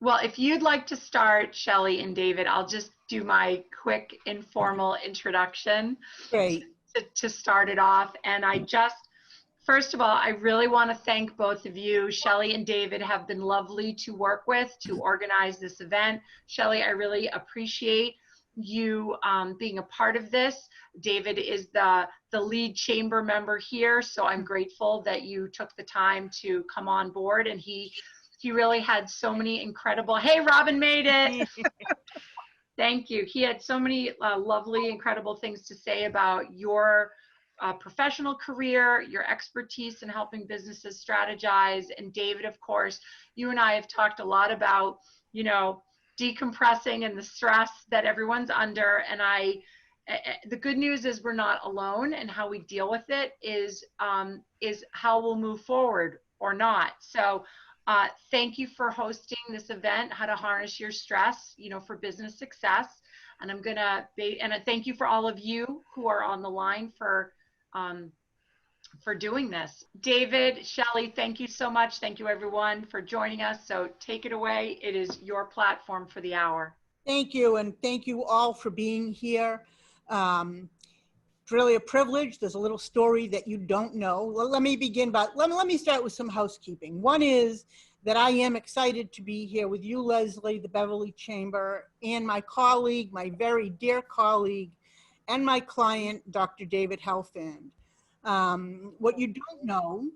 Well, if you'd like to start, Shelly and David, I'll just do my quick informal introduction Great. to start it off. And first of all, I really want to thank both of you. Shelly and David have been lovely to work with to organize this event. Shelly, I really appreciate you being a part of this. David is the lead chamber member here, so I'm grateful that you took the time to come on board. And he really had so many incredible, hey, Robin made it. Thank you. He had so many lovely, incredible things to say about your professional career, your expertise in helping businesses strategize. And David, of course, you and I have talked a lot about, decompressing and the stress that everyone's under. And the good news is we're not alone, and how we deal with it is how we'll move forward or not. So thank you for hosting this event, How to Harness Your Stress, for business success. And thank you for all of you who are on the line for doing this. David, Shelly, thank you so much. Thank you everyone for joining us. So take it away. It is your platform for the hour. Thank you, and thank you all for being here. It's really a privilege. There's a little story that you don't know. Well, let me begin by, let me start with some housekeeping. One is that I am excited to be here with you, Leslie, the Beverly Chamber, and my colleague, my very dear colleague, and my client, Dr. David Helfand. What you don't know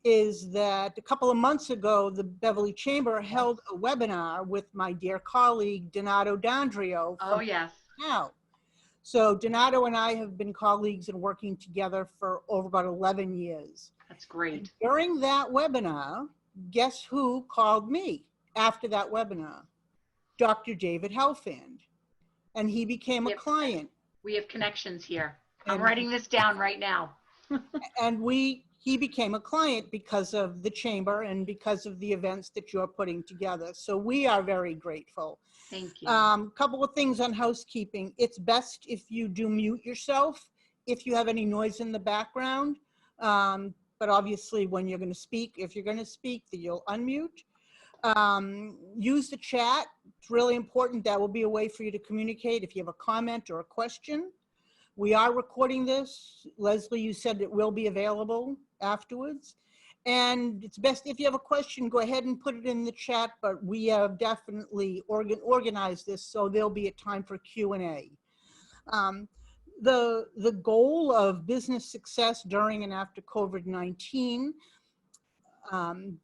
is that a couple of months ago, the Beverly Chamber held a webinar with my dear colleague, Donato D'Andrio. Oh, yes. Now. So Donato and I have been colleagues and working together for over about 11 years. That's great. And during that webinar, guess who called me after that webinar? Dr. David Helfand. And he became a client. We have connections here. I'm writing this down right now. And he became a client because of the chamber and because of the events that you're putting together. So we are very grateful. Thank you. Couple of things on housekeeping. It's best if you do mute yourself if you have any noise in the background. But obviously when you're going to speak, if you're going to speak, then you'll unmute. Use the chat. It's really important. That will be a way for you to communicate if you have a comment or a question. We are recording this. Leslie, you said it will be available afterwards. And it's best if you have a question, go ahead and put it in the chat, but we have definitely organized this so there'll be a time for Q&A. The goal of business success during and after COVID-19,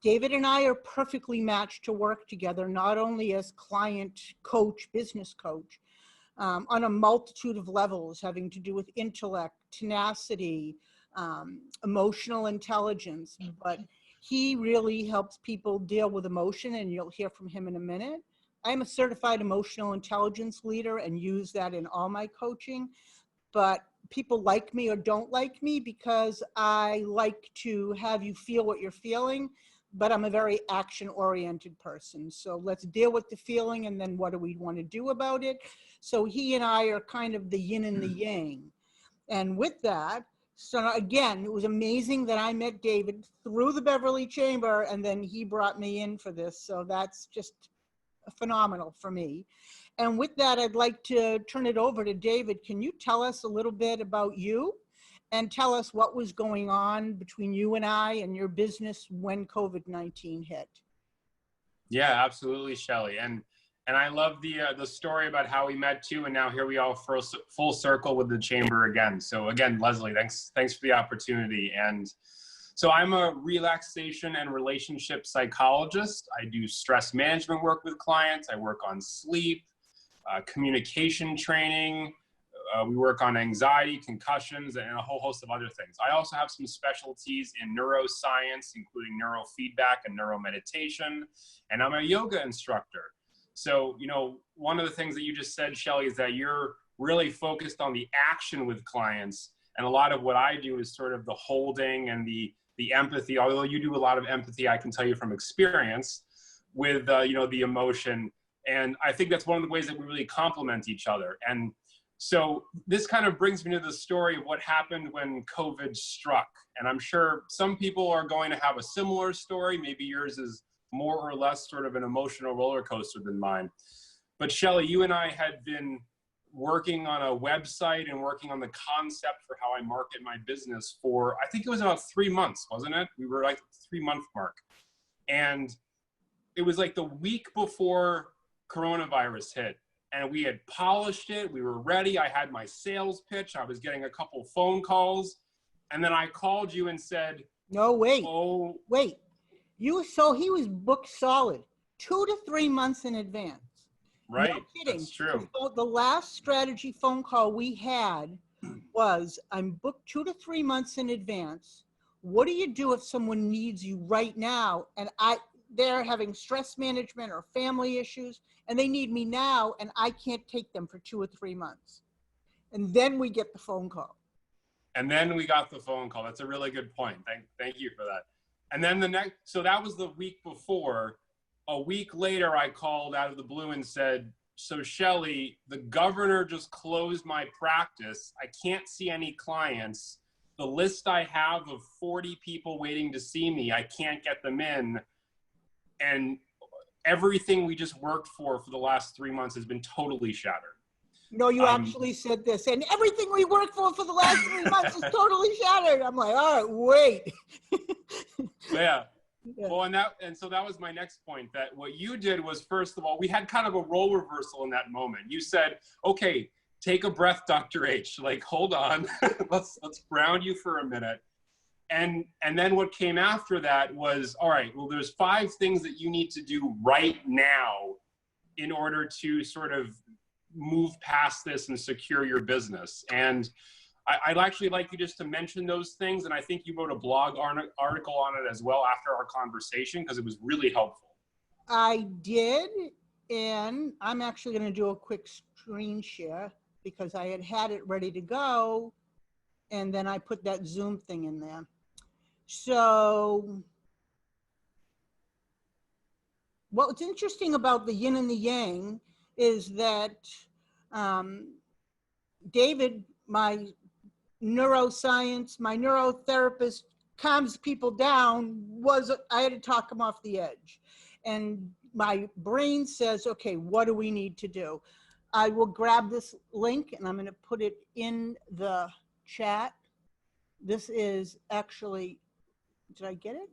David and I are perfectly matched to work together, not only as client coach, business coach, on a multitude of levels having to do with intellect, tenacity, emotional intelligence, but he really helps people deal with emotion, and you'll hear from him in a minute. I'm a certified emotional intelligence leader and use that in all my coaching, but people like me or don't like me because I like to have you feel what you're feeling, but I'm a very action-oriented person. So let's deal with the feeling, and then what do we want to do about it? So he and I are kind of the yin and the yang. And with that, so again, it was amazing that I met David through the Beverly Chamber, and then he brought me in for this. So that's just phenomenal for me. And with that, I'd like to turn it over to David. Can you tell us a little bit about you and tell us what was going on between you and I and your business when COVID-19 hit? Yeah, absolutely, Shelly. And I love the story about how we met too, and now here we are full circle with the chamber again. So again, Leslie, thanks for the opportunity. And so I'm a relaxation and relationship psychologist. I do stress management work with clients. I work on sleep, communication training. We work on anxiety, concussions, and a whole host of other things. I also have some specialties in neuroscience, including neurofeedback and neuromeditation, and I'm a yoga instructor. So, one of the things that you just said, Shelly, is that you're really focused on the action with clients. And a lot of what I do is sort of the holding and the empathy, although you do a lot of empathy, I can tell you from experience with, the emotion. And I think that's one of the ways that we really complement each other. And so this kind of brings me to the story of what happened when COVID struck. And I'm sure some people are going to have a similar story. Maybe yours is more or less sort of an emotional roller coaster than mine. But Shelly, you and I had been working on a website and working on the concept for how I market my business for, I think it was about 3 months, wasn't it? We were like 3-month mark. And it was like the week before coronavirus hit, and we had polished it. We were ready. I had my sales pitch. I was getting a couple phone calls. And then I called you and said, No, wait. oh, Wait. So he was booked solid 2 to 3 months in advance. right. No kidding. That's true. So the last strategy phone call we had was, I'm booked 2 to 3 months in advance. What do you do if someone needs you right now? And they're having stress management or family issues, and they need me now, and I can't take them for 2 or 3 months. And then we get the phone call. And then we got the phone call. That's a really good point. Thank you for that. And then so that was the week before. A week later, I called out of the blue and said, so Shelly, the governor just closed my practice. I can't see any clients. The list I have of 40 people waiting to see me, I can't get them in. And everything we just worked for the last 3 months has been totally shattered. No, you actually said this, and everything we worked for the last 3 months is totally shattered. I'm like, all right, wait. Yeah. Yeah. Well, and so that was my next point, that what you did was, first of all, we had kind of a role reversal in that moment. You said, okay, take a breath, Dr. H, like, hold on, let's ground you for a minute. And then what came after that was, all right, well, there's 5 things that you need to do right now in order to sort of move past this and secure your business. And I'd actually like you just to mention those things. And I think you wrote a blog article on it as well after our conversation, because it was really helpful. I did, and I'm actually going to do a quick screen share because I had it ready to go, and then I put that Zoom thing in there. So what's interesting about the yin and the yang is that David, my neurotherapist, calms people down, I had to talk them off the edge. And my brain says, okay, what do we need to do? I will grab this link and I'm going to put it in the chat. This is actually, did I get it?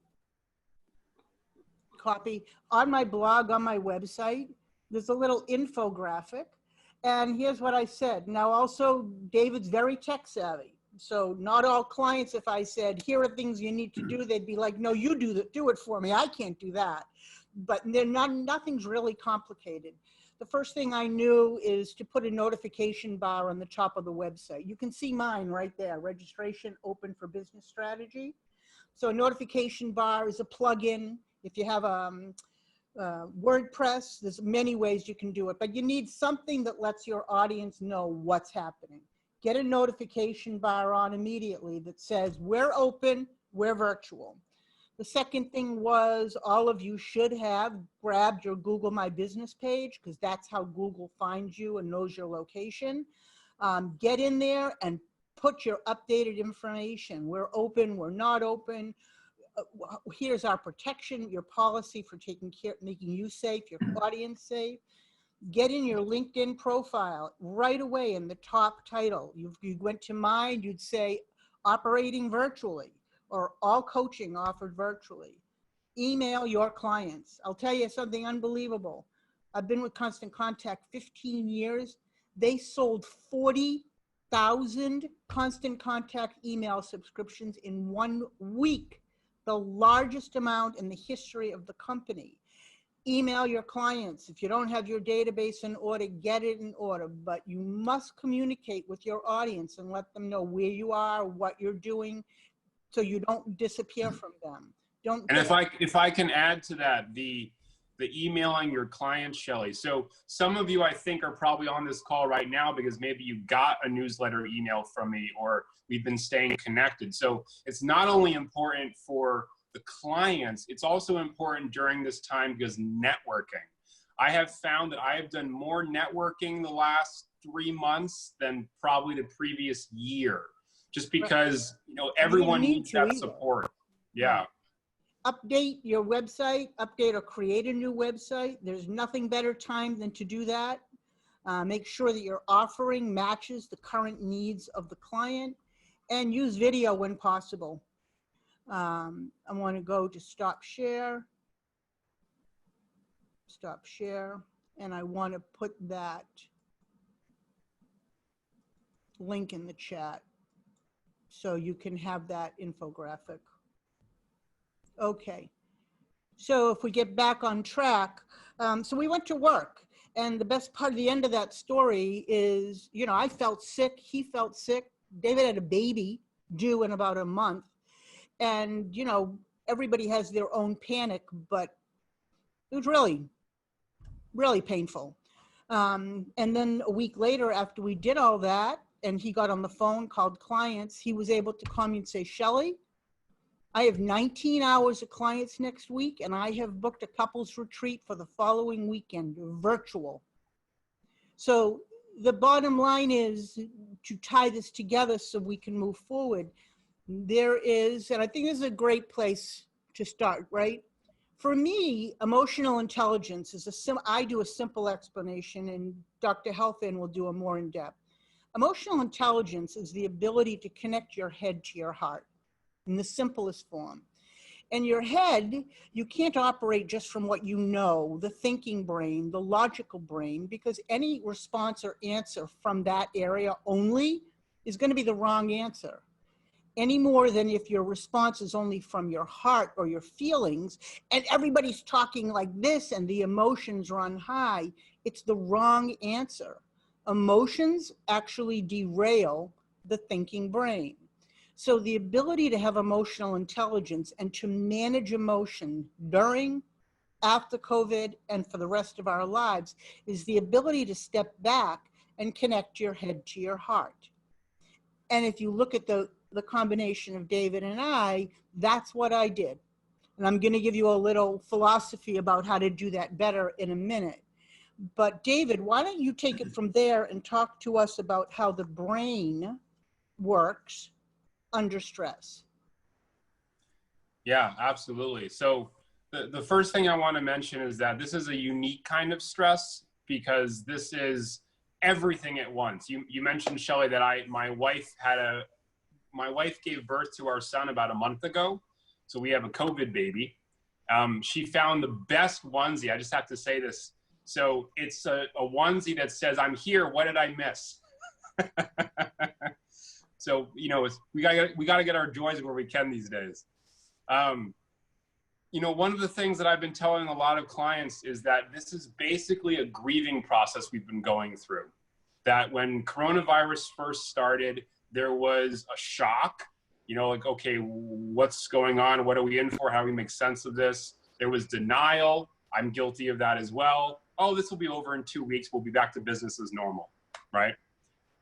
Copy. On my blog, on my website, there's a little infographic. And here's what I said. Now also, David's very tech savvy. So not all clients, if I said, here are things you need to do, they'd be like, no, you do it for me. I can't do that. But nothing's really complicated. The first thing I knew is to put a notification bar on the top of the website. You can see mine right there, registration open for business strategy. So a notification bar is a plugin. If you have WordPress, there's many ways you can do it, but you need something that lets your audience know what's happening. Get a notification bar on immediately that says, we're open, we're virtual. The second thing was, all of you should have grabbed your Google My Business page, because that's how Google finds you and knows your location. Get in there and put your updated information. We're open, we're not open. Here's our protection, your policy for taking care, making you safe, your audience safe. Get in your LinkedIn profile right away in the top title. You went to mine, you'd say operating virtually, or all coaching offered virtually. Email your clients. I'll tell you something unbelievable. I've been with Constant Contact 15 years. They sold 40,000 Constant Contact email subscriptions in 1 week, the largest amount in the history of the company. Email your clients. If you don't have your database in order, get it in order, but you must communicate with your audience and let them know where you are, what you're doing, so you don't disappear from them. And if I can add to that, the emailing your clients, Shelly. So some of you, I think, are probably on this call right now because maybe you got a newsletter email from me, or we've been staying connected. So it's not only important for the clients, it's also important during this time because networking. I have found that I have done more networking the last 3 months than probably the previous year, just because, you know, everyone needs that support. Yeah. update your website, update or create a new website. There's nothing better time than to do that. Make sure that your offering matches the current needs of the client, and use video when possible. I want to go to stop share, and I want to put that link in the chat so you can have that infographic. Okay, so if we get back on track, so we went to work, and the best part of the end of that story is, you know, I felt sick, he felt sick, David had a baby due in about a month, and, you know, everybody has their own panic, but it was really, really painful. And then a week later, after we did all that, and he got on the phone, called clients, he was able to call me and say, Shelly, I have 19 hours of clients next week, and I have booked a couples retreat for the following weekend, virtual. So the bottom line is to tie this together so we can move forward. There is, and I think this is a great place to start, right? For me, emotional intelligence is I do a simple explanation, and Dr. Helfand will do a more in-depth. Emotional intelligence is the ability to connect your head to your heart in the simplest form. And your head, you can't operate just from what you know, the thinking brain, the logical brain, because any response or answer from that area only is going to be the wrong answer. Any more than if your response is only from your heart or your feelings, and everybody's talking like this and the emotions run high, it's the wrong answer. Emotions actually derail the thinking brain. So the ability to have emotional intelligence and to manage emotion during, after COVID, and for the rest of our lives is the ability to step back and connect your head to your heart. And if you look at the combination of David and I, that's what I did. And I'm going to give you a little philosophy about how to do that better in a minute. But David, why don't you take it from there and talk to us about how the brain works under stress? Yeah, absolutely. So the first thing I want to mention is that this is a unique kind of stress because this is everything at once. You mentioned, Shelly, that my wife gave birth to our son about a month ago. So we have a COVID baby. She found the best onesie. I just have to say this. So it's a onesie that says, I'm here, what did I miss? So, you know, we gotta get our joys where we can these days. You know, one of the things that I've been telling a lot of clients is that this is basically a grieving process we've been going through. That when coronavirus first started, there was a shock, you know, like, okay, what's going on? What are we in for? How do we make sense of this? There was denial. I'm guilty of that as well. Oh, this will be over in 2 weeks. We'll be back to business as normal, right?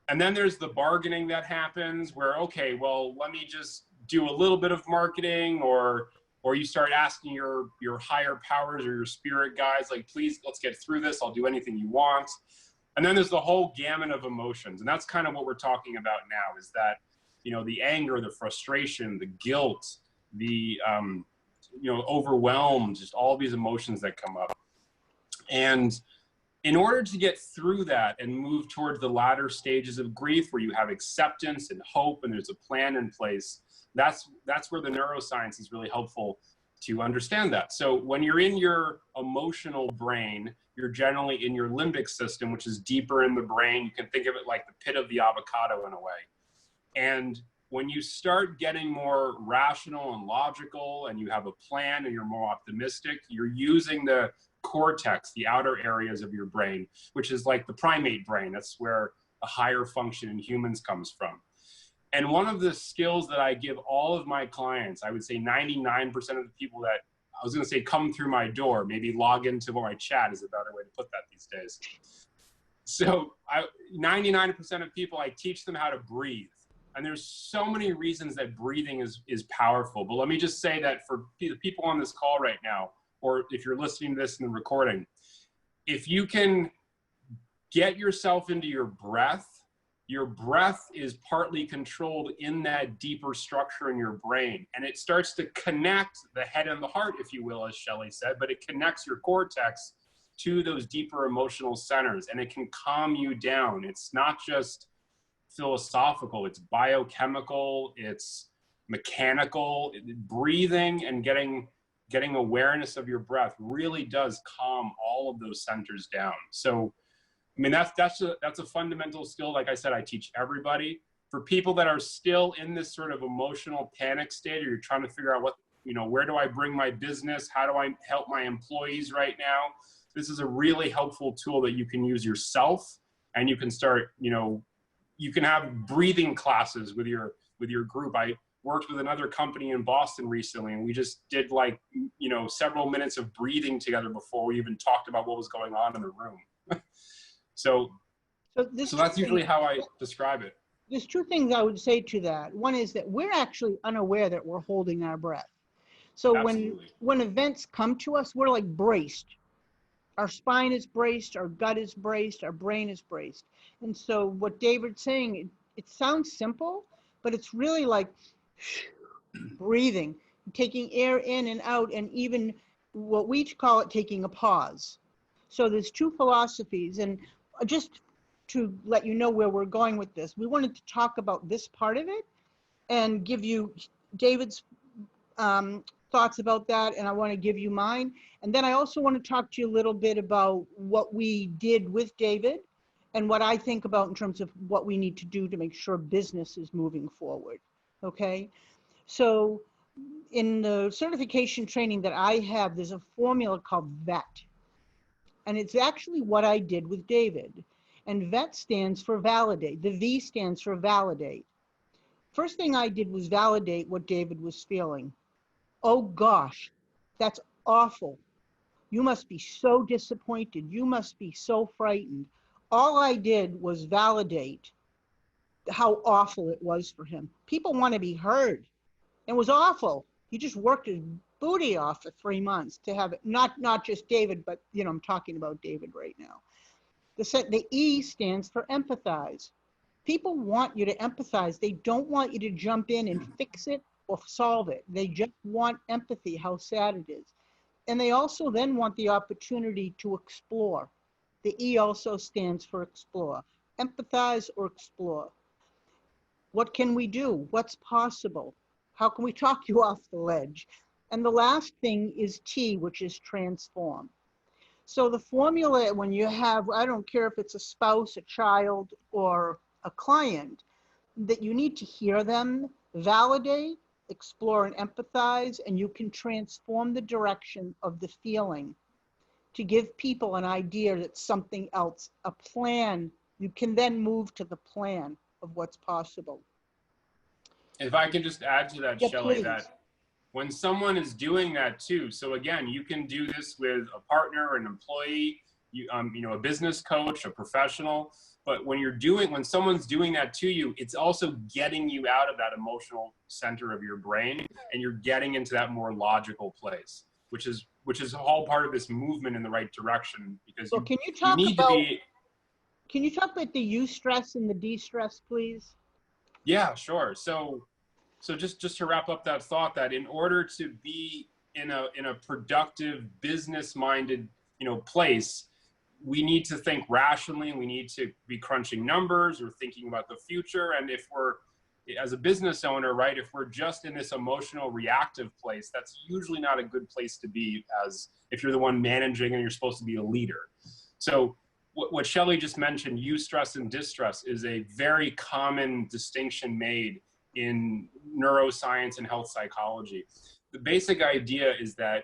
And then there's the bargaining that happens where, okay, well, let me just do a little bit of marketing, or you start asking your higher powers or your spirit guides, like, please, let's get through this. I'll do anything you want. And then there's the whole gamut of emotions. And that's kind of what we're talking about now, is that, you know, the anger, the frustration, the guilt, the, you know, overwhelmed, just all these emotions that come up. And in order to get through that and move towards the latter stages of grief where you have acceptance and hope and there's a plan in place, that's where the neuroscience is really helpful to understand that. So when you're in your emotional brain, you're generally in your limbic system, which is deeper in the brain. You can think of it like the pit of the avocado in a way. And when you start getting more rational and logical and you have a plan and you're more optimistic, you're using the cortex, the outer areas of your brain, which is like the primate brain. That's where a higher function in humans comes from. And one of the skills that I give all of my clients, I would say 99% of the people that, I was going to say come through my door, maybe log into my chat is a better way to put that these days. So 99% of people, I teach them how to breathe. And there's so many reasons that breathing is powerful. But let me just say that for the people on this call right now, or if you're listening to this in the recording, if you can get yourself into your breath your breath is partly controlled in that deeper structure in your brain. And it starts to connect the head and the heart, if you will, as Shelly said, but it connects your cortex to those deeper emotional centers, and it can calm you down. It's not just philosophical, it's biochemical, it's mechanical. Breathing and getting awareness of your breath really does calm all of those centers down. So, I mean, that's a fundamental skill. Like I said, I teach everybody. For people that are still in this sort of emotional panic state, or you're trying to figure out what, where do I bring my business? How do I help my employees right now? This is a really helpful tool that you can use yourself, and you can start, you can have breathing classes with your group. I worked with another company in Boston recently, and we just did several minutes of breathing together before we even talked about what was going on in the room. So that's usually how I describe it. There's two things I would say to that. One is that we're actually unaware that we're holding our breath. So when events come to us, we're like braced. Our spine is braced, our gut is braced, our brain is braced. And so what David's saying, it sounds simple, but it's really like breathing, taking air in and out, and even what we call it taking a pause. So there's two philosophies, and just to let you know where we're going with this, we wanted to talk about this part of it and give you David's thoughts about that, and I want to give you mine. And then I also want to talk to you a little bit about what we did with David and what I think about in terms of what we need to do to make sure business is moving forward. Okay? So in the certification training that I have, there's a formula called VET. And it's actually what I did with David. And VET stands for validate. The V stands for validate. First thing I did was validate what David was feeling. Oh gosh, that's awful. You must be so disappointed. You must be so frightened. All I did was validate how awful it was for him. People want to be heard. It was awful. He just worked his booty off for 3 months to have it, not just David, but I'm talking about David right now. The E stands for empathize. People want you to empathize. They don't want you to jump in and fix it or solve it. They just want empathy, how sad it is. And they also then want the opportunity to explore. The E also stands for explore. Empathize or explore. What can we do? What's possible? How can we talk you off the ledge? And the last thing is T, which is transform. So the formula, when you have, I don't care if it's a spouse, a child, or a client, that you need to hear them, validate, explore, and empathize, and you can transform the direction of the feeling to give people an idea that something else, a plan. You can then move to the plan of what's possible. If I can just add to that, Yeah, Shelly, please. that when someone is doing that too, so again, you can do this with a partner, an employee, a business coach, a professional, but when someone's doing that to you, it's also getting you out of that emotional center of your brain, and you're getting into that more logical place, which is all part of this movement in the right direction, because So can you talk about the eustress and the de-stress, please? Yeah, sure. So just to wrap up that thought, that in order to be in a productive, business-minded, place, we need to think rationally. We need to be crunching numbers or thinking about the future. And if we're, as a business owner, right, if we're just in this emotional, reactive place, that's usually not a good place to be, as if you're the one managing and you're supposed to be a leader. So what Shelly just mentioned, eustress and distress, is a very common distinction made in neuroscience and health psychology. The basic idea is that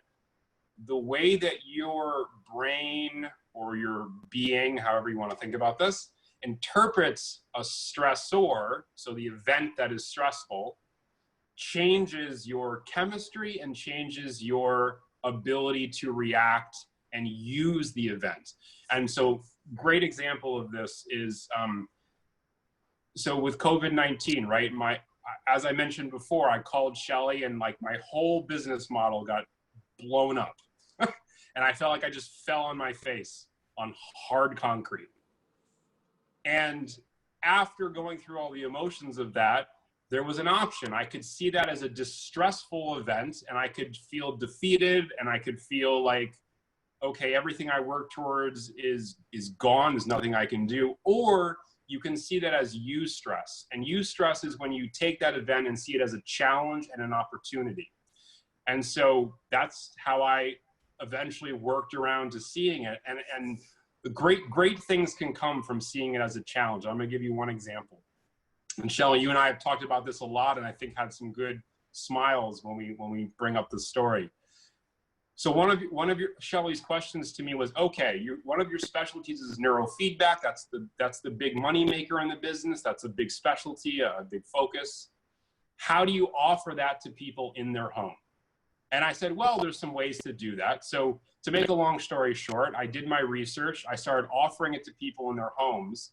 the way that your brain or your being, however you want to think about this, interprets a stressor, so the event that is stressful, changes your chemistry and changes your ability to react and use the event. And so great example of this is, so with COVID-19, right? As I mentioned before, I called Shelly, and like my whole business model got blown up. And I felt like I just fell on my face on hard concrete. And after going through all the emotions of that, there was an option. I could see that as a distressful event, and I could feel defeated, and I could feel like, okay, everything I work towards is gone. There's nothing I can do. Or you can see that as eustress. And eustress is when you take that event and see it as a challenge and an opportunity. And so that's how I eventually worked around to seeing it. And the great things can come from seeing it as a challenge. I'm going to give you one example. And Shelly, you and I have talked about this a lot, and I think had some good smiles when we bring up the story. So one of your Shelly's questions to me was, okay, one of your specialties is neurofeedback. That's the big money maker in the business. That's a big specialty, a big focus. How do you offer that to people in their home? And I said, well, there's some ways to do that. So to make a long story short, I did my research. I started offering it to people in their homes.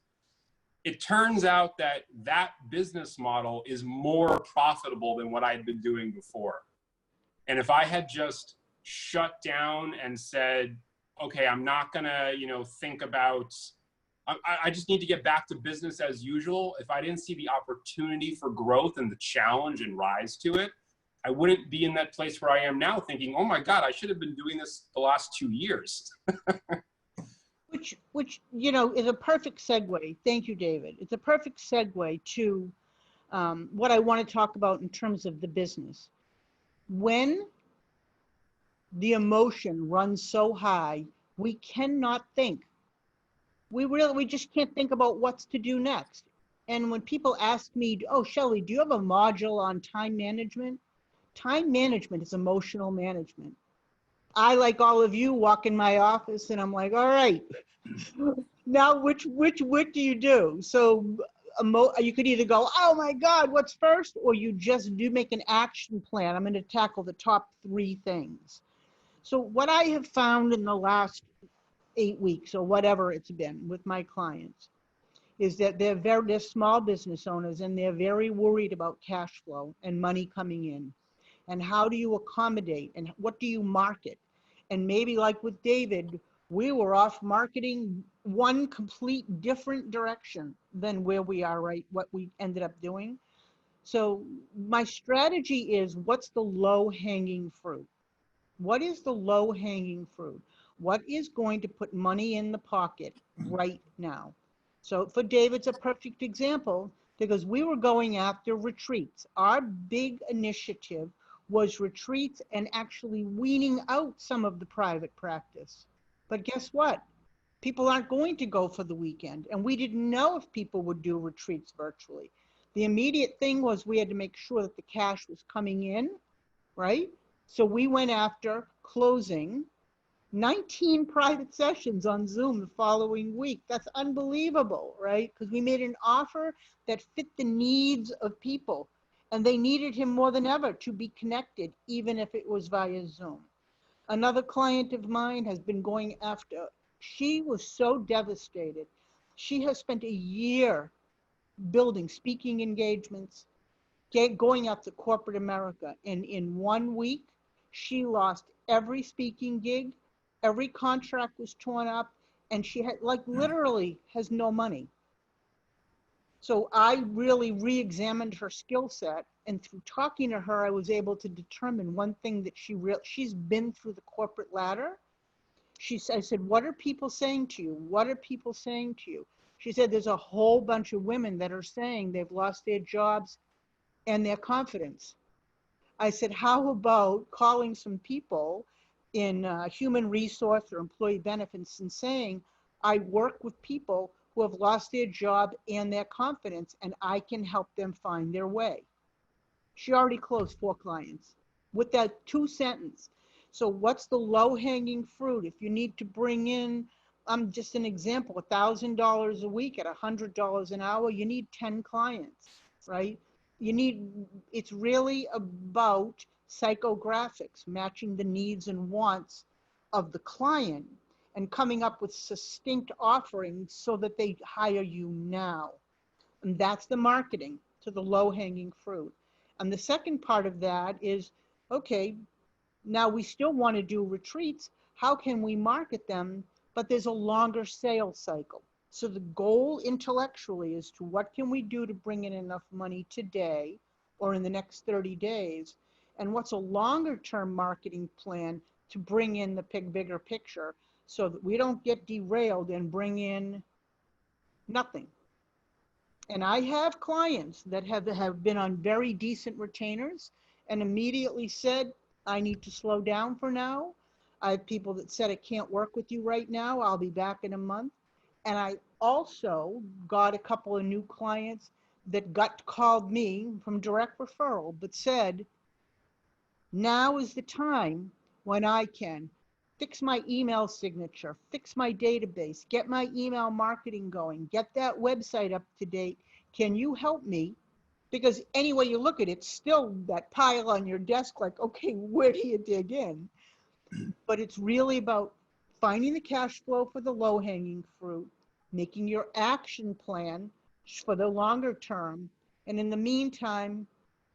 It turns out that business model is more profitable than what I'd been doing before. And if I had just shut down and said, okay, I'm not gonna, think about, I just need to get back to business as usual. If I didn't see the opportunity for growth and the challenge and rise to it, I wouldn't be in that place where I am now thinking, oh my God, I should have been doing this the last 2 years. Which is a perfect segue. Thank you, David. It's a perfect segue to what I want to talk about in terms of the business. When the emotion runs so high, we cannot think. We just can't think about what's to do next. And when people ask me, oh, Shelly, do you have a module on time management? Time management is emotional management. I, like all of you, walk in my office and I'm like, all right, now which do you do? So you could either go, oh my God, what's first? Or you just do make an action plan. I'm going to tackle the top 3 things. So what I have found in the last 8 weeks or whatever it's been with my clients is that they're small business owners, and they're very worried about cash flow and money coming in. And how do you accommodate, and what do you market? And maybe like with David, we were off marketing one complete different direction than where we are, right? What we ended up doing. So my strategy is, what's the low hanging fruit? What is the low hanging fruit? What is going to put money in the pocket right now? So for David, it's a perfect example, because we were going after retreats. Our big initiative was retreats and actually weaning out some of the private practice. But guess what? People aren't going to go for the weekend, and we didn't know if people would do retreats virtually. The immediate thing was we had to make sure that the cash was coming in, right? So we went after closing 19 private sessions on Zoom the following week. That's unbelievable, right? Because we made an offer that fit the needs of people, and they needed him more than ever to be connected, even if it was via Zoom. Another client of mine has been going after, she was so devastated. She has spent a year building speaking engagements, going out to corporate America, and in 1 week, she lost every speaking gig, every contract was torn up, and she had, like, literally has no money. So I really re-examined her skill set, and through talking to her, I was able to determine one thing that she's been through the corporate ladder. I said, what are people saying to you? What are people saying to you? She said, there's a whole bunch of women that are saying they've lost their jobs and their confidence. I said, how about calling some people in human resource or employee benefits and saying, I work with people who have lost their job and their confidence, and I can help them find their way. She already closed 4 clients with that 2 sentence. So what's the low hanging fruit? If you need to bring in, I'm just an example, $1,000 a week at $100 an hour, you need 10 clients, right? It's really about psychographics, matching the needs and wants of the client and coming up with succinct offerings so that they hire you now. And that's the marketing to the low hanging fruit. And the second part of that is, okay, now we still want to do retreats. How can we market them? But there's a longer sales cycle. So the goal intellectually is to what can we do to bring in enough money today or in the next 30 days? And what's a longer term marketing plan to bring in the bigger picture so that we don't get derailed and bring in nothing. And I have clients that have been on very decent retainers and immediately said, I need to slow down for now. I have people that said, I can't work with you right now. I'll be back in a month. And I also got a couple of new clients that called me from direct referral, but said, now is the time when I can fix my email signature, fix my database, get my email marketing going, get that website up to date. Can you help me? Because any way you look at it, it's still that pile on your desk, like, okay, where do you dig in? But it's really about finding the cash flow for the low-hanging fruit, making your action plan for the longer term, and in the meantime,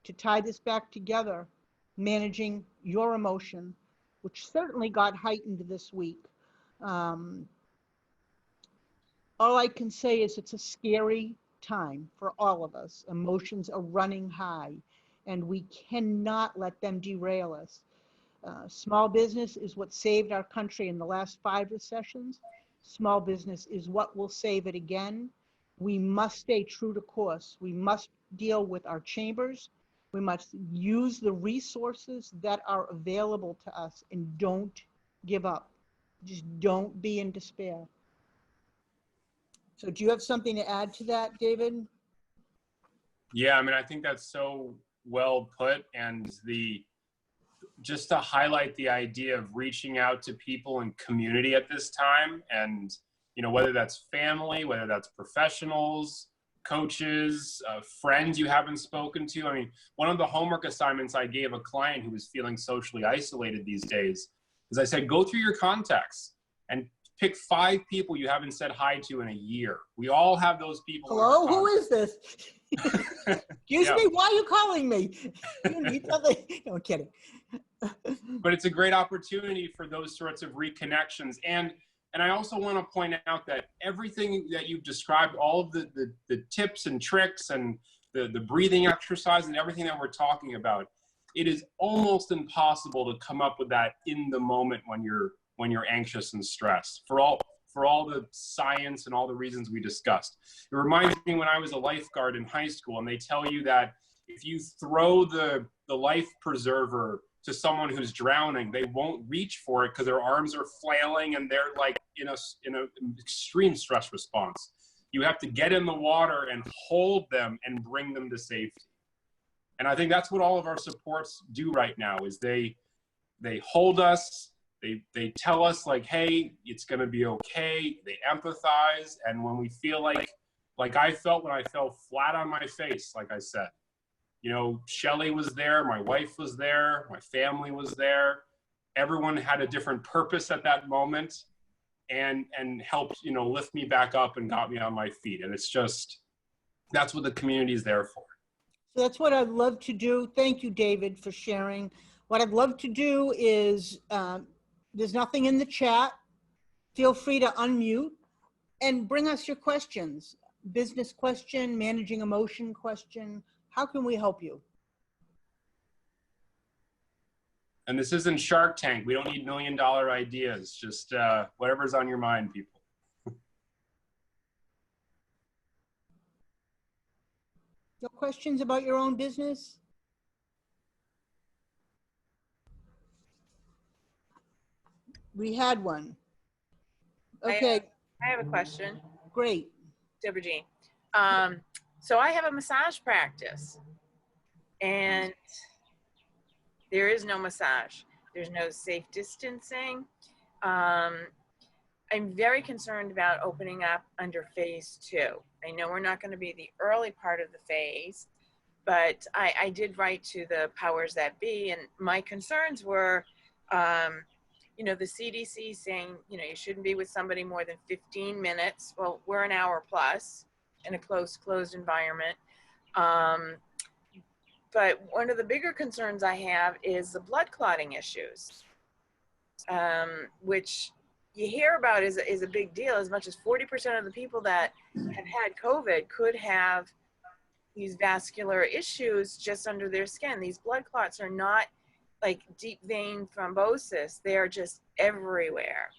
to tie this back together, managing your emotion, which certainly got heightened this week. All I can say is it's a scary time for all of us. Emotions are running high, and we cannot let them derail us. Small business is what saved our country in the last 5 recessions. Small business is what will save it again. We must stay true to course. We must deal with our chambers. We must use the resources that are available to us and don't give up. Just don't be in despair. So do you have something to add to that, David? Yeah, I mean, I think that's so well put. And just to highlight the idea of reaching out to people in community at this time, and whether that's family, whether that's professionals, coaches, friends you haven't spoken to. I mean, one of the homework assignments I gave a client who was feeling socially isolated these days is I said, go through your contacts and pick 5 people you haven't said hi to in a year. We all have those people. Hello, who is this? Excuse me, why are you calling me? You need something? No, I'm kidding. But it's a great opportunity for those sorts of reconnections. And I also want to point out that everything that you've described, all of the tips and tricks and the breathing exercise and everything that we're talking about, it is almost impossible to come up with that in the moment when you're anxious and stressed, for all the science and all the reasons we discussed. It reminds me when I was a lifeguard in high school, and they tell you that if you throw the life preserver to someone who's drowning, they won't reach for it because their arms are flailing and they're like in a extreme stress response. You have to get in the water and hold them and bring them to safety. And I think that's what all of our supports do right now, is they hold us, they tell us like, hey, it's gonna be okay. They empathize. And when we feel like I felt when I fell flat on my face, like I said, Shelly was there, my wife was there, my family was there. Everyone had a different purpose at that moment and helped, lift me back up and got me on my feet. And it's just, that's what the community is there for. So that's what I'd love to do. Thank you, David, for sharing. What I'd love to do is, there's nothing in the chat. Feel free to unmute and bring us your questions. Business question, managing emotion question. How can we help you? And this isn't Shark Tank. We don't need $1 million ideas. Just whatever's on your mind, people. No questions about your own business? We had one. Okay. I have a question. Great. Deborah Jean. So I have a massage practice and there is no massage. There's no safe distancing. I'm very concerned about opening up under phase 2. I know we're not going to be the early part of the phase, but I did write to the powers that be, and my concerns were, the CDC saying, you shouldn't be with somebody more than 15 minutes. Well, we're an hour plus in a closed environment. But one of the bigger concerns I have is the blood clotting issues, which you hear about is a big deal. As much as 40% of the people that have had COVID could have these vascular issues just under their skin. These blood clots are not like deep vein thrombosis. They are just everywhere.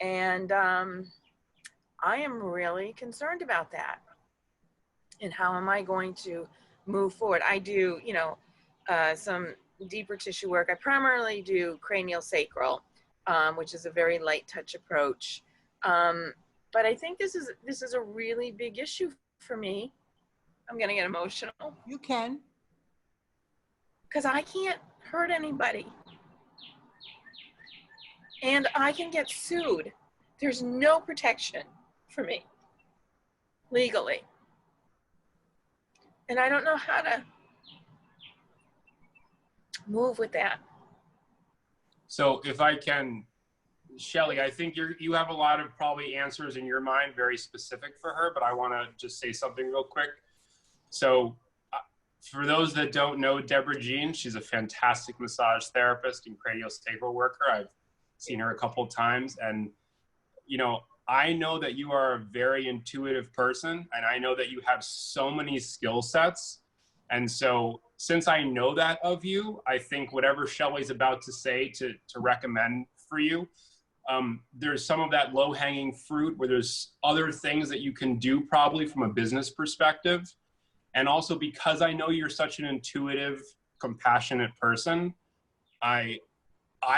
And I am really concerned about that. And how am I going to move forward? I do, you know, some deeper tissue work. I primarily do cranial sacral, which is a very light touch approach. But I think this is a really big issue for me. I'm gonna get emotional. You can. Because I can't hurt anybody. And I can get sued. There's no protection for me legally. And I don't know how to move with that. So if I can, Shelly, I think you have a lot of probably answers in your mind, very specific for her, but I want to just say something real quick. So for those that don't know Deborah Jean, she's a fantastic massage therapist and craniosacral worker. I've seen her a couple of times, and you know, I know that you are a very intuitive person, and I know that you have so many skill sets. And so since I know that of you, I think whatever Shelly's about to say to recommend for you, there's some of that low-hanging fruit where there's other things that you can do probably from a business perspective. And also because I know you're such an intuitive, compassionate person, I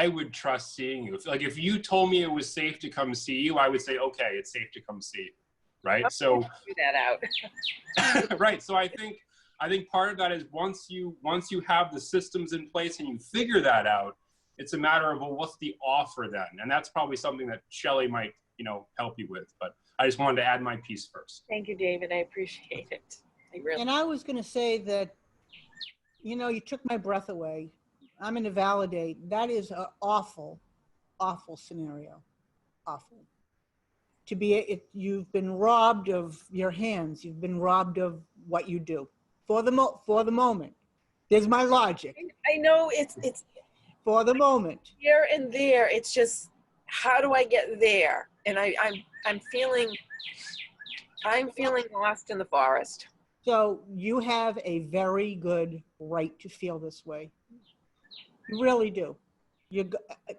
would trust seeing you. Like if you told me it was safe to come see you, I would say, okay, it's safe to come see you, right? So figure that out. right. So I think part of that is once you have the systems in place and you figure that out, it's a matter of, well, what's the offer then? And that's probably something that Shelly might, you know, help you with. But I just wanted to add my piece first. Thank you, David. I appreciate it. And I was going to say that, you know, you took my breath away. I'm going to validate. That is an awful, awful scenario. Awful. To be, you've been robbed of your hands. You've been robbed of what you do for the moment. There's my logic. I know it's for the moment. Here and there. It's just, how do I get there? And I'm feeling lost in the forest. So you have a very good right to feel this way. You really do.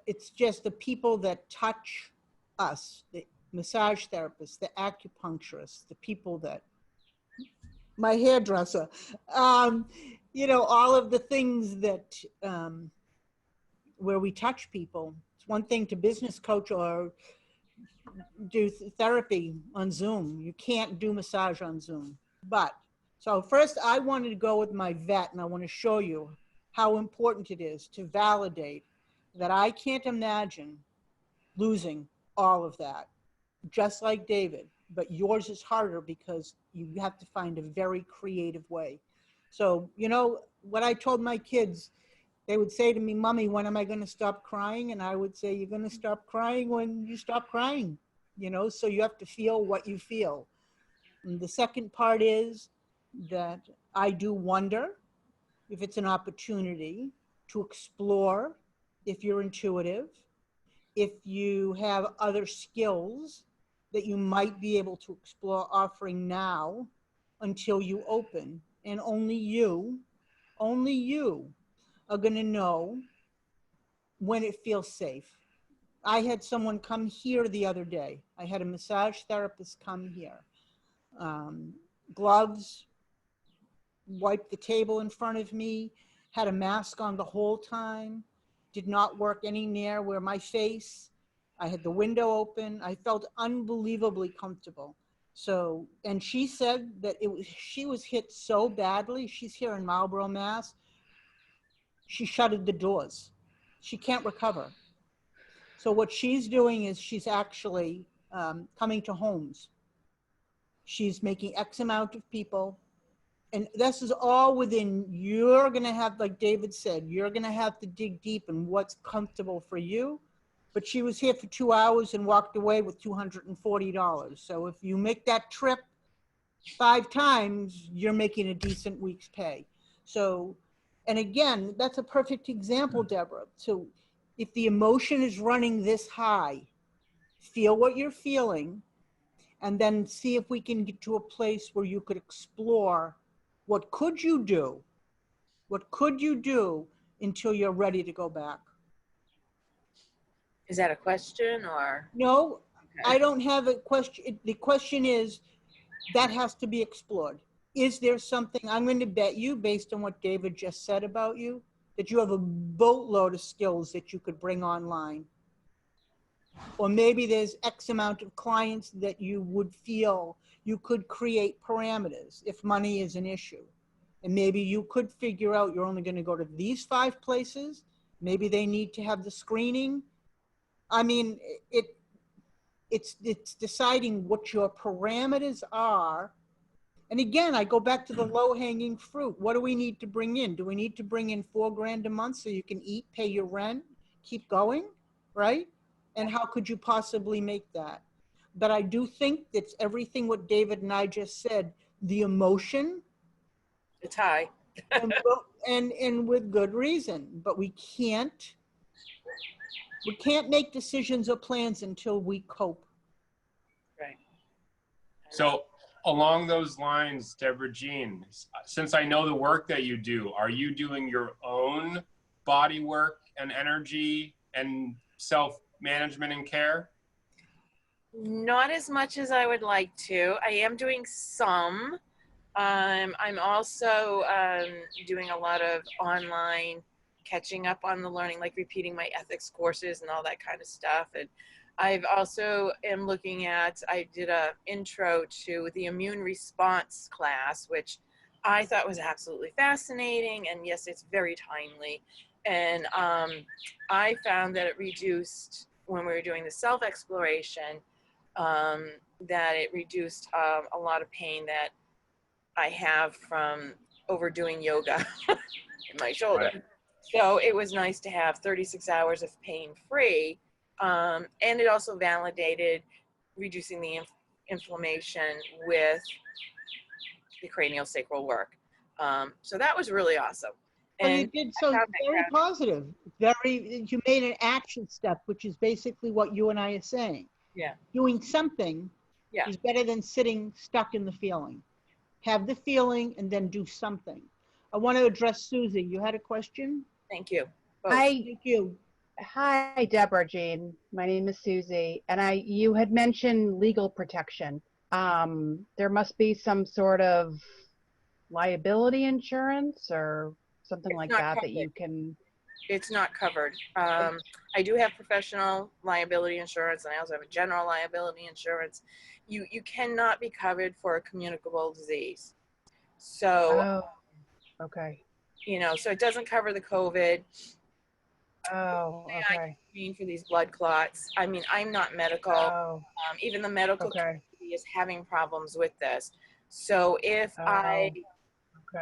It's just the people that touch us, the massage therapists, the acupuncturists, the people that, my hairdresser, you know, all of the things that, where we touch people. It's one thing to business coach or do therapy on Zoom. You can't do massage on Zoom. But, so first I wanted to go with my vet, and I want to show you how important it is to validate that I can't imagine losing all of that, just like David, but yours is harder because you have to find a very creative way. So, you know, what I told my kids, they would say to me, Mommy, when am I going to stop crying? And I would say, you're going to stop crying when you stop crying, you know, so you have to feel what you feel. And the second part is that I do wonder if it's an opportunity to explore, if you're intuitive, if you have other skills that you might be able to explore offering now until you open. And only you are gonna know when it feels safe. I had someone come here the other day. I had a massage therapist come here. Gloves, wiped the table in front of me, had a mask on the whole time, did not work any near where my face. I had the window open. I felt unbelievably comfortable. So, and she said that she was hit so badly. She's here in Marlborough, Mass. She shuttered the doors. She can't recover. So what she's doing is she's actually coming to homes. She's making X amount of people. And this is all within, you're going to have, like David said, you're going to have to dig deep in what's comfortable for you. But she was here for 2 hours and walked away with $240. So if you make that trip 5 times, you're making a decent week's pay. So, and again, that's a perfect example, Deborah. So if the emotion is running this high, feel what you're feeling, and then see if we can get to a place where you could explore what could you do? What could you do until you're ready to go back? Is that a question or? No, Okay. I don't have a question. The question is, that has to be explored. Is there something, I'm going to bet you, based on what David just said about you, that you have a boatload of skills that you could bring online. Or maybe there's X amount of clients that you would feel you could create parameters if money is an issue. And maybe you could figure out you're only going to go to these 5 places. Maybe they need to have the screening. I mean, it's deciding what your parameters are. And again, I go back to the low-hanging fruit. What do we need to bring in? Do we need to bring in $4 grand a month so you can eat, pay your rent, keep going, right? And how could you possibly make that? But I do think that's everything what David and I just said, the emotion. It's high. and with good reason, but we can't make decisions or plans until we cope. Right. So along those lines, Deborah Jean, since I know the work that you do, are you doing your own body work and energy and self-management and care? Not as much as I would like to. I am doing some. I'm also doing a lot of online catching up on the learning, like repeating my ethics courses and all that kind of stuff. And I've also am looking at, I did a intro to the immune response class, which I thought was absolutely fascinating. And yes, it's very timely. And I found that it reduced, when we were doing the self-exploration, that it reduced a lot of pain that I have from overdoing yoga in my shoulder. Right. So it was nice to have 36 hours of pain-free. And it also validated reducing the inflammation with the cranial sacral work. So that was really awesome. And well, you did so very positive. You made an action step, which is basically what you and I are saying. Yeah. Doing something is better than sitting stuck in the feeling. Have the feeling and then do something. I want to address Susie. You had a question? Thank you. Thank you. Hi, Deborah Jean. My name is Susie, and you had mentioned legal protection. There must be some sort of liability insurance or something like that that you can. It's not covered. I do have professional liability insurance, and I also have a general liability insurance. You cannot be covered for a communicable disease. So, okay. You know, so it doesn't cover the COVID. Oh, okay. I mean, for these blood clots. I mean, I'm not medical. Oh. Even the medical community is having problems with this. So if I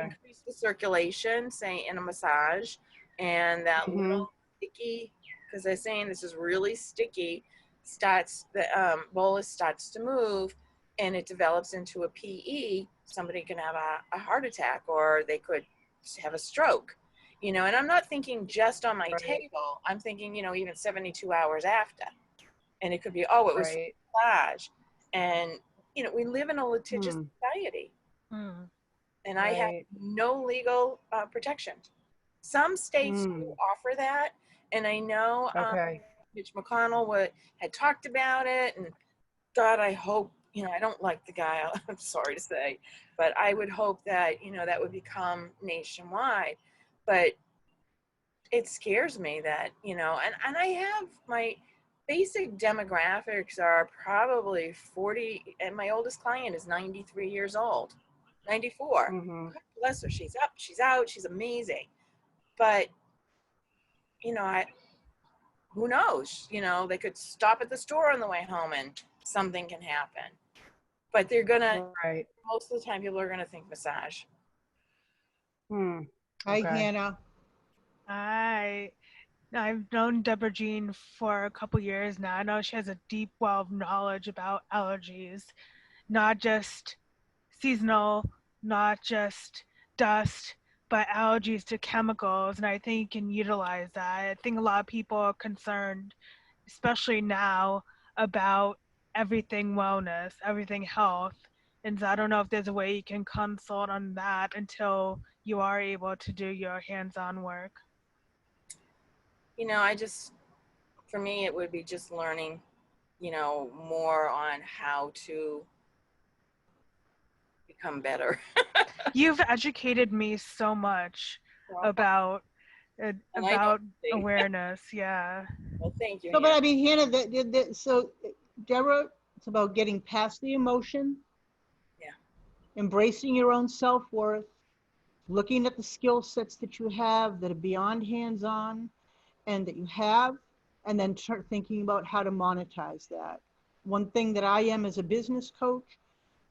increase the circulation, say in a massage, and that little sticky, because they're saying this is really sticky, the bolus starts to move, and it develops into a PE, somebody can have a heart attack, or they could have a stroke. You know, and I'm not thinking just on my table. I'm thinking, you know, even 72 hours after. And it could be, oh, it was massage. And, you know, we live in a litigious society. And I have no legal protection. Some states do offer that. And I know Mitch McConnell had talked about it. And God, I hope, you know, I don't like the guy, I'm sorry to say. But I would hope that, you know, that would become nationwide. But it scares me that, you know, and I have my basic demographics are probably 40, and my oldest client is 93 years old, 94. God bless her. She's up, she's out, she's amazing. But, you know, who knows? You know, they could stop at the store on the way home and something can happen. But they're going to, most of the time, people are going to think massage. Hi, Hannah. I've known Deborah Jean for a couple years now. I know she has a deep well of knowledge about allergies, not just seasonal, not just dust, but allergies to chemicals. And I think you can utilize that. I think a lot of people are concerned, especially now, about everything wellness, everything health. And so I don't know if there's a way you can consult on that until you are able to do your hands-on work. You know, for me, it would be just learning, you know, more on how to become better. You've educated me so much about awareness. Yeah. Well, thank you. So, but I mean, Hannah, so Deborah, it's about getting past the emotion. Yeah. Embracing your own self-worth, looking at the skill sets that you have that are beyond hands-on and that you have, and then start thinking about how to monetize that. One thing that I am as a business coach,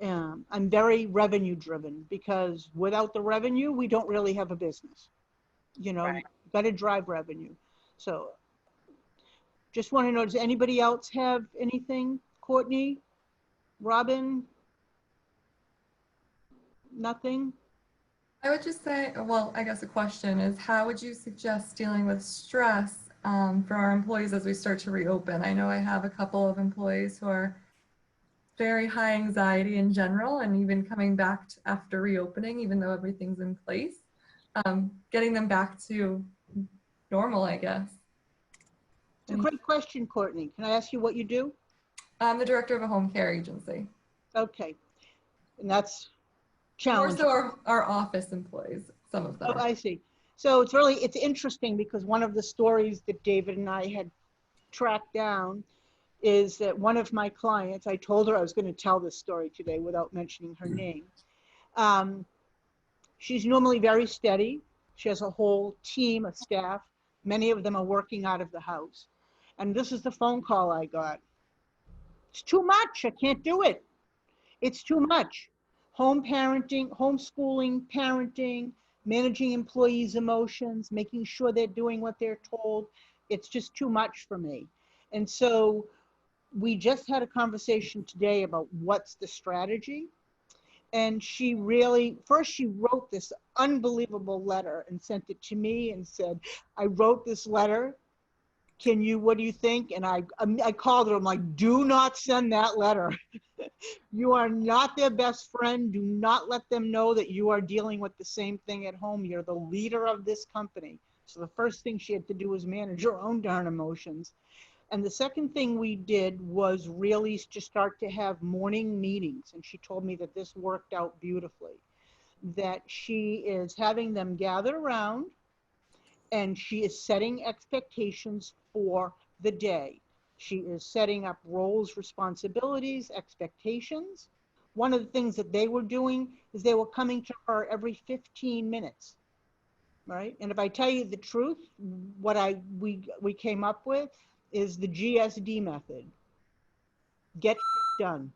I'm very revenue driven, because without the revenue, we don't really have a business. You know, Right. you've got to drive revenue. So just want to know, does anybody else have anything? Courtney, Robin? Nothing? I would just say, well, I guess a question is, how would you suggest dealing with stress for our employees as we start to reopen? I know I have a couple of employees who are very high anxiety in general, and even coming back after reopening, even though everything's in place, getting them back to normal, I guess. It's a great question, Courtney. Can I ask you what you do? I'm the director of a home care agency. Okay. And that's More challenging. so our office employees, some of them. Oh, I see. So it's interesting, because one of the stories that David and I had tracked down is that one of my clients, I told her I was going to tell this story today without mentioning her name. She's normally very steady. She has a whole team of staff. Many of them are working out of the house. And this is the phone call I got. It's too much. I can't do it. It's too much. Home parenting, homeschooling, parenting, managing employees' emotions, making sure they're doing what they're told. It's just too much for me. And so we just had a conversation today about what's the strategy. And she first she wrote this unbelievable letter and sent it to me and said, I wrote this letter. What do you think? And I called her. I'm like, do not send that letter. You are not their best friend. Do not let them know that you are dealing with the same thing at home. You're the leader of this company. So the first thing she had to do was manage her own darn emotions. And the second thing we did was really to start to have morning meetings. And she told me that this worked out beautifully, that she is having them gather around, and she is setting expectations for the day. She is setting up roles, responsibilities, expectations. One of the things that they were doing is they were coming to her every 15 minutes, right? And if I tell you the truth, what we came up with is the GSD method. Get done.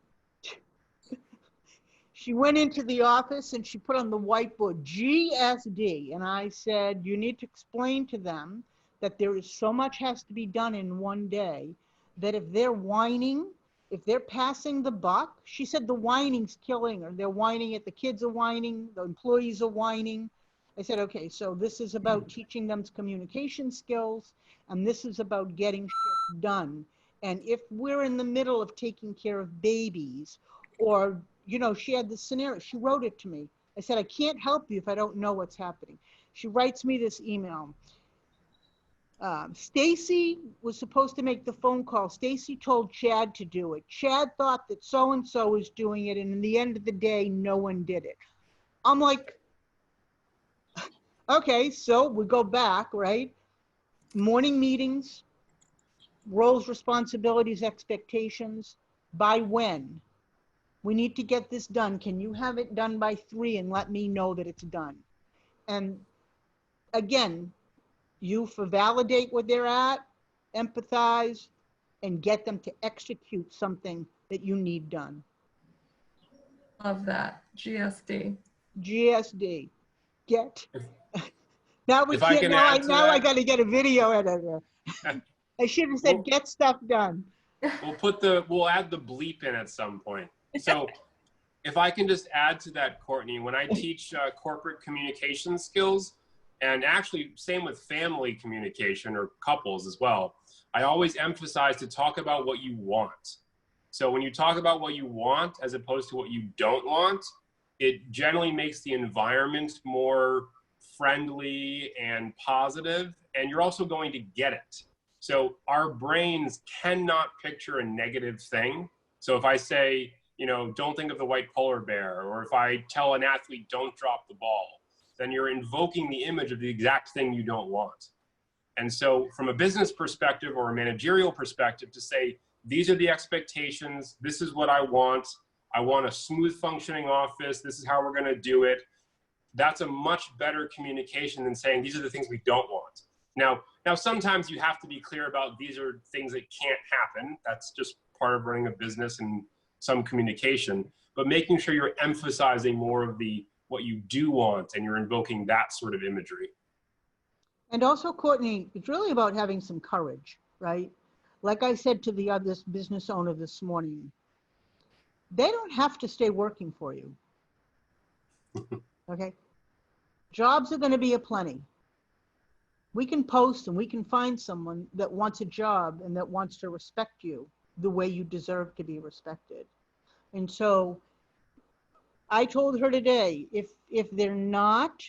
She went into the office and she put on the whiteboard GSD, and I said, you need to explain to them that there is so much has to be done in one day, that if they're whining, if they're passing the buck, she said the whining's killing her. They're whining it, the kids are whining, the employees are whining. I said, okay, so this is about teaching them communication skills, and this is about getting shit done. And if we're in the middle of taking care of babies, or, you know, she had this scenario, she wrote it to me. I said, I can't help you if I don't know what's happening. She writes me this email. Stacy was supposed to make the phone call. Stacy told Chad to do it. Chad thought that so-and-so was doing it, and in the end of the day, no one did it. I'm like, okay, so we go back, right? Morning meetings, roles, responsibilities, expectations. By when? We need to get this done. Can you have it done by 3 and let me know that it's done? And again, you validate where they're at, empathize, and get them to execute something that you need done. Love that. GSD. GSD. Get. Now we If I can't. can Now add to now I that. got to get a video editor. I should have said, get stuff done. We'll add the bleep in at some point. So if I can just add to that, Courtney, when I teach corporate communication skills, and actually same with family communication or couples as well, I always emphasize to talk about what you want. So when you talk about what you want as opposed to what you don't want, it generally makes the environment more friendly and positive, and you're also going to get it. So our brains cannot picture a negative thing. So if I say, you know, don't think of the white polar bear, or if I tell an athlete, don't drop the ball, then you're invoking the image of the exact thing you don't want. And so from a business perspective or a managerial perspective, to say, these are the expectations, this is what I want a smooth functioning office, this is how we're gonna do it. That's a much better communication than saying, these are the things we don't want. Now sometimes you have to be clear about these are things that can't happen. That's just part of running a business and some communication, but making sure you're emphasizing more of what you do want and you're invoking that sort of imagery. And also, Courtney, it's really about having some courage, right? Like I said to the other business owner this morning, they don't have to stay working for you. Okay? Jobs are going to be aplenty. We can post and we can find someone that wants a job and that wants to respect you the way you deserve to be respected. And so I told her today, if they're not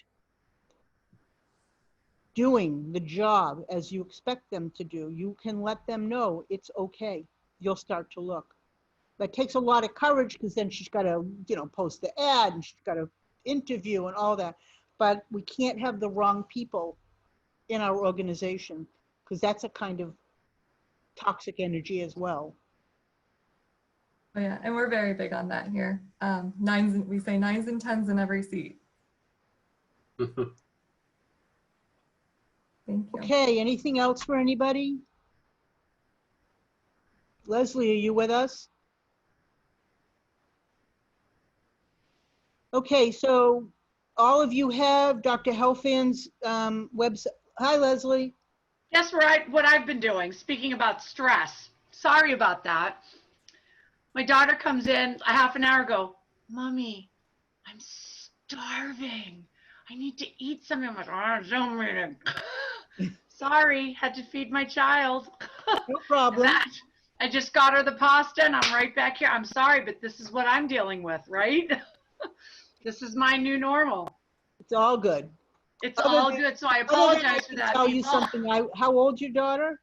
doing the job as you expect them to do, you can let them know it's okay. You'll start to look. That takes a lot of courage, because then she's got to, you know, post the ad and she's got to interview and all that. But we can't have the wrong people in our organization, because that's a kind of toxic energy as well. Oh yeah, and we're very big on that here. We say 9s and 10s in every seat. Thank you. Okay, anything else for anybody? Leslie, are you with us? Okay, so all of you have Dr. Helfand's website. Hi, Leslie. Guess what I've been doing, speaking about stress. Sorry about that. My daughter comes in a half an hour ago, Mommy, I'm starving. I need to eat something. I'm like, oh, Zoom meeting. Sorry, had to feed my child. No problem. I just got her the pasta and I'm right back here. I'm sorry, but this is what I'm dealing with, right? This is my new normal. It's all good. It's all good, so I apologize for that. Tell you something. How old's your daughter?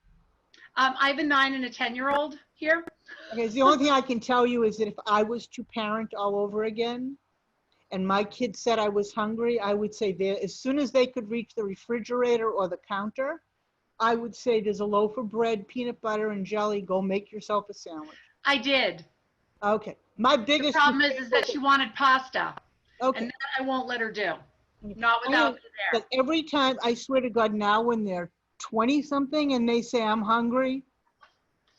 I have a 9 and a 10-year-old here. Okay, the only thing I can tell you is that if I was to parent all over again, and my kids said I was hungry, I would say as soon as they could reach the refrigerator or the counter, I would say there's a loaf of bread, peanut butter, and jelly. Go make yourself a sandwich. I did. Okay. My biggest problem is that she wanted pasta. Okay. And that I won't let her do. Not without you there. But every time, I swear to God, now when they're 20-something and they say, I'm hungry,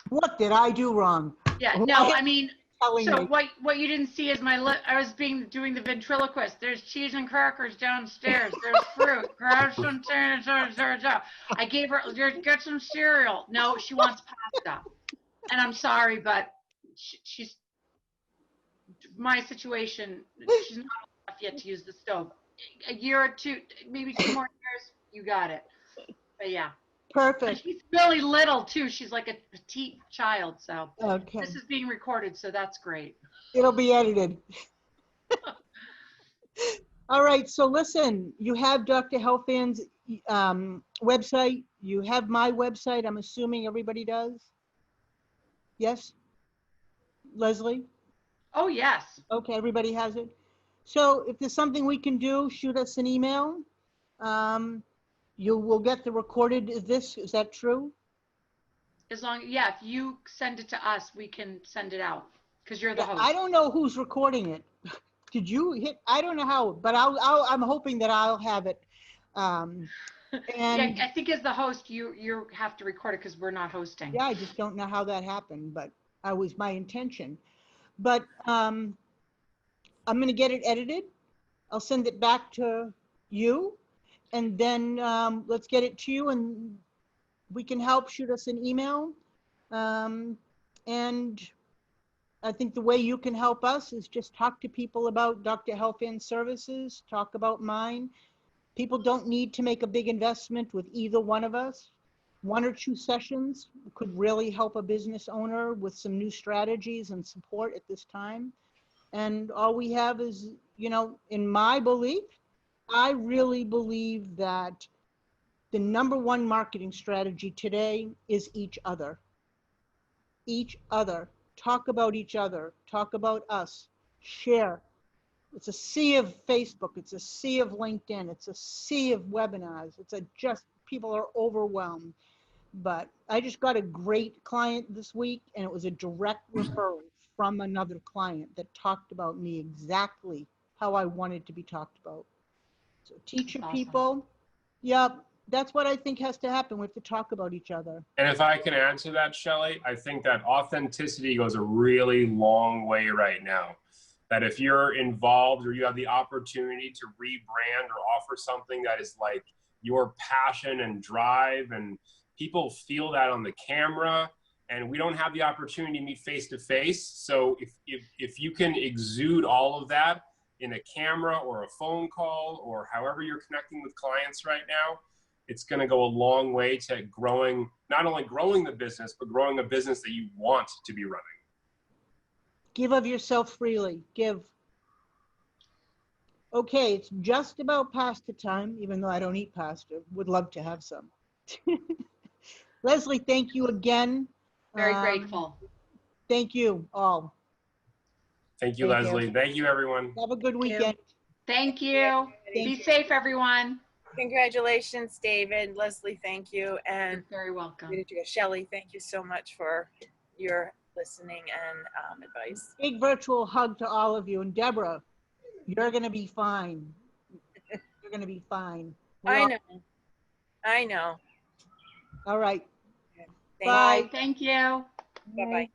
what did I do wrong? Yeah, no, I mean, so what you didn't see is I was doing the ventriloquist. There's cheese and crackers downstairs. There's fruit. Grab some. I gave her, get some cereal. No, she wants pasta. And I'm sorry, but she's, my situation, she's not old enough yet to use the stove. A year or two, maybe 2 more years, you got it. But yeah. Perfect. And she's really little too. She's like a petite child. So okay. This is being recorded, so that's great. It'll be edited. All right. So listen, you have Dr. Helfand's website. You have my website. I'm assuming everybody does. Yes, Leslie? Oh, yes. Okay, everybody has it. So if there's something we can do, shoot us an email. You will get the recorded. Is that true? As long, yeah, if you send it to us, we can send it out because you're the host. I don't know who's recording it. Did you hit? I don't know how, but I'm hoping that I'll have it. And yeah, I think as the host, you have to record it because we're not hosting. Yeah, I just don't know how that happened, but that was my intention. But I'm going to get it edited. I'll send it back to you. And then let's get it to you and we can help. Shoot us an email. And I think the way you can help us is just talk to people about Dr. Helfand services, talk about mine. People don't need to make a big investment with either one of us. 1 or 2 sessions could really help a business owner with some new strategies and support at this time. And all we have is, in my belief, I really believe that the #1 marketing strategy today is each other. Each other. Talk about each other. Talk about us. Share. It's a sea of Facebook. It's a sea of LinkedIn. It's a sea of webinars. People are overwhelmed. But I just got a great client this week, and it was a direct referral from another client that talked about me exactly how I wanted to be talked about. So teach your people. Yep. That's what I think has to happen. We have to talk about each other. And if I can add to that, Shelly, I think that authenticity goes a really long way right now. That if you're involved or you have the opportunity to rebrand or offer something that is like your passion and drive, and people feel that on the camera, and we don't have the opportunity to meet face to face. So if you can exude all of that in a camera or a phone call or however you're connecting with clients right now, it's going to go a long way to not only growing the business, but growing a business that you want to be running. Give of yourself freely. Give. Okay, it's just about pasta time, even though I don't eat pasta. Would love to have some. Leslie, thank you again. Very grateful. Thank you all. Thank you, Thank you. Leslie. Thank you, everyone. Have a good weekend. Thank you. Be safe, everyone. Congratulations, David. Leslie, thank you. And You're very welcome. Shelly, thank you so much for your listening and advice. Big virtual hug to all of you. And Deborah, you're going to be fine. You're going to be fine. I know. All right. Thank Bye. Thank you. Bye-bye.